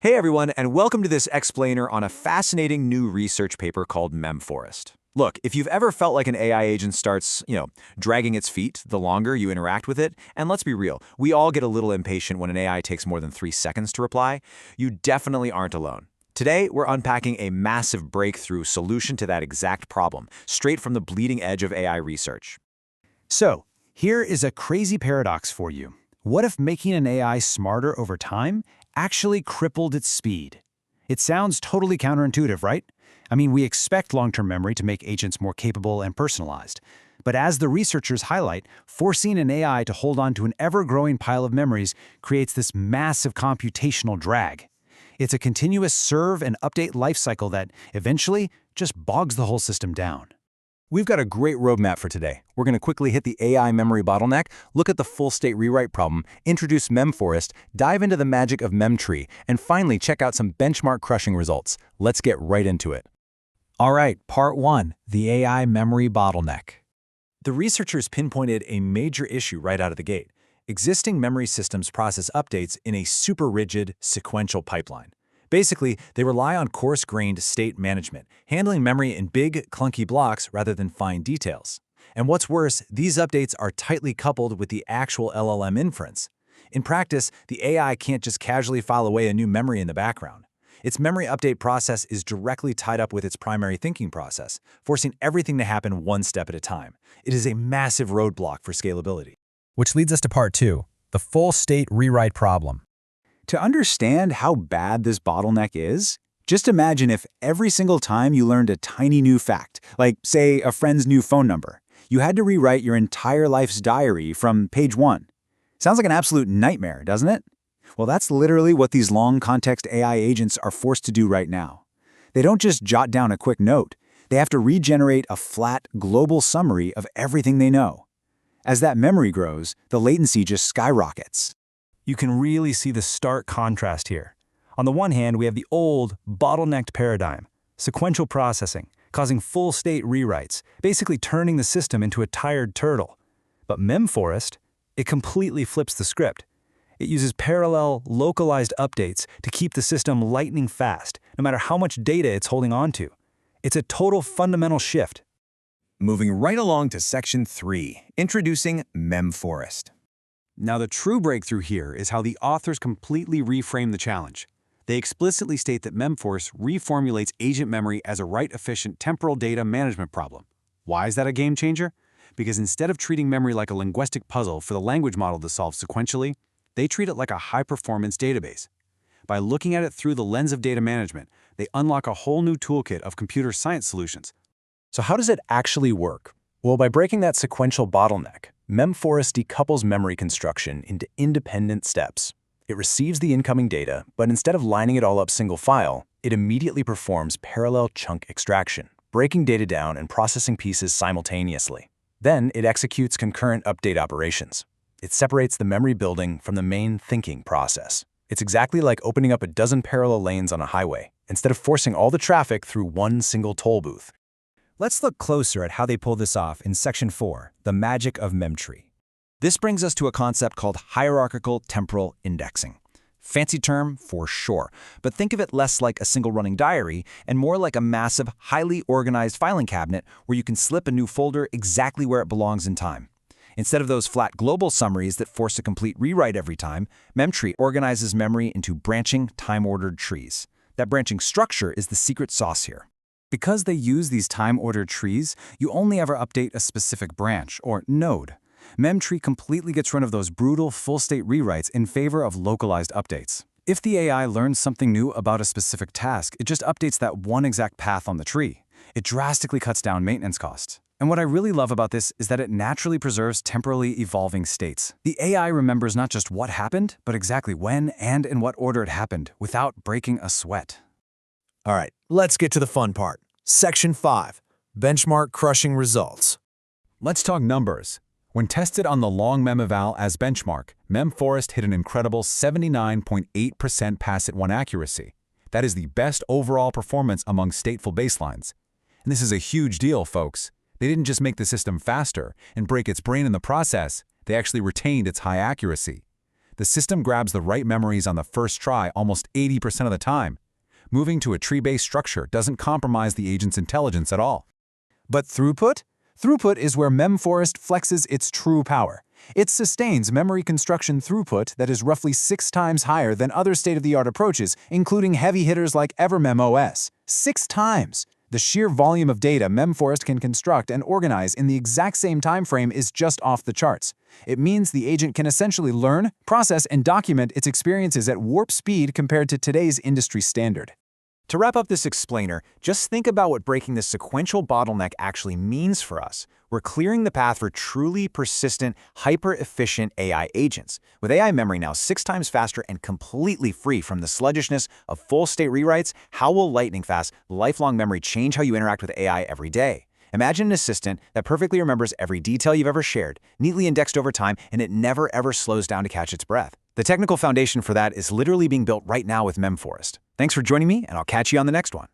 Hey everyone, and welcome to this explainer on a fascinating new research paper called MemForest. Look, if you've ever felt like an AI agent starts, dragging its feet the longer you interact with it, and let's be real, we all get a little impatient when an AI takes more than 3 seconds to reply, you definitely aren't alone. Today, we're unpacking a massive breakthrough solution to that exact problem, straight from the bleeding edge of AI research. So, here is a crazy paradox for you. What if making an AI smarter over time actually crippled its speed? It sounds totally counterintuitive, right? I mean, we expect long-term memory to make agents more capable and personalized. But as the researchers highlight, forcing an AI to hold on to an ever-growing pile of memories creates this massive computational drag. It's a continuous serve and update lifecycle that eventually just bogs the whole system down. We've got a great roadmap for today. We're going to quickly hit the AI memory bottleneck, look at the full-state rewrite problem, introduce MemForest, dive into the magic of MemTree, and finally check out some benchmark-crushing results. Let's get right into it. All right, part 1, the AI memory bottleneck. The researchers pinpointed a major issue right out of the gate. Existing memory systems process updates in a super rigid, sequential pipeline. Basically, they rely on coarse-grained state management, handling memory in big, clunky blocks rather than fine details. And what's worse, these updates are tightly coupled with the actual LLM inference. In practice, the AI can't just casually file away a new memory in the background. Its memory update process is directly tied up with its primary thinking process, forcing everything to happen one step at a time. It is a massive roadblock for scalability. Which leads us to part 2, the full-state rewrite problem. To understand how bad this bottleneck is, just imagine if every single time you learned a tiny new fact, like, say, a friend's new phone number, you had to rewrite your entire life's diary from page 1. Sounds like an absolute nightmare, doesn't it? Well, that's literally what these long-context AI agents are forced to do right now. They don't just jot down a quick note. They have to regenerate a flat, global summary of everything they know. As that memory grows, the latency just skyrockets. You can really see the stark contrast here. On the one hand, we have the old, bottlenecked paradigm, sequential processing, causing full-state rewrites, basically turning the system into a tired turtle. But MemForest, it completely flips the script. It uses parallel, localized updates to keep the system lightning fast, no matter how much data it's holding on to. It's a total fundamental shift. Moving right along to section 3, introducing MemForest. Now, the true breakthrough here is how the authors completely reframe the challenge. They explicitly state that MemForest reformulates agent memory as a write-efficient temporal data management problem. Why is that a game changer? Because instead of treating memory like a linguistic puzzle for the language model to solve sequentially, they treat it like a high-performance database. By looking at it through the lens of data management, they unlock a whole new toolkit of computer science solutions. So how does it actually work? Well, by breaking that sequential bottleneck, MemForest decouples memory construction into independent steps. It receives the incoming data, but instead of lining it all up single file, it immediately performs parallel chunk extraction, breaking data down and processing pieces simultaneously. Then it executes concurrent update operations. It separates the memory building from the main thinking process. It's exactly like opening up a dozen parallel lanes on a highway, instead of forcing all the traffic through one single toll booth. Let's look closer at how they pull this off in section 4, the magic of MemTree. This brings us to a concept called hierarchical temporal indexing. Fancy term for sure, but think of it less like a single running diary and more like a massive, highly organized filing cabinet where you can slip a new folder exactly where it belongs in time. Instead of those flat global summaries that force a complete rewrite every time, MemTree organizes memory into branching, time-ordered trees. That branching structure is the secret sauce here. Because they use these time-ordered trees, you only ever update a specific branch, or node. MemTree completely gets rid of those brutal, full-state rewrites in favor of localized updates. If the AI learns something new about a specific task, it just updates that one exact path on the tree. It drastically cuts down maintenance costs. And what I really love about this is that it naturally preserves temporally evolving states. The AI remembers not just what happened, but exactly when and in what order it happened, without breaking a sweat. All right, let's get to the fun part. Section 5, benchmark crushing results. Let's talk numbers. When tested on the LongMemEval-S benchmark, MemForest hit an incredible 79.8% pass-it-one accuracy. That is the best overall performance among stateful baselines. And this is a huge deal, folks. They didn't just make the system faster and break its brain in the process, they actually retained its high accuracy. The system grabs the right memories on the first try almost 80% of the time. Moving to a tree-based structure doesn't compromise the agent's intelligence at all. But throughput? Throughput is where MemForest flexes its true power. It sustains memory construction throughput that is roughly 6 times higher than other state-of-the-art approaches, including heavy hitters like EverMemOS. 6 times! The sheer volume of data MemForest can construct and organize in the exact same time frame is just off the charts. It means the agent can essentially learn, process, and document its experiences at warp speed compared to today's industry standard. To wrap up this explainer, just think about what breaking this sequential bottleneck actually means for us. We're clearing the path for truly persistent, hyper-efficient AI agents. With AI memory now 6 times faster and completely free from the sluggishness of full-state rewrites, how will lightning-fast, lifelong memory change how you interact with AI every day? Imagine an assistant that perfectly remembers every detail you've ever shared, neatly indexed over time, and it never ever slows down to catch its breath. The technical foundation for that is literally being built right now with MemForest. Thanks for joining me, and I'll catch you on the next one.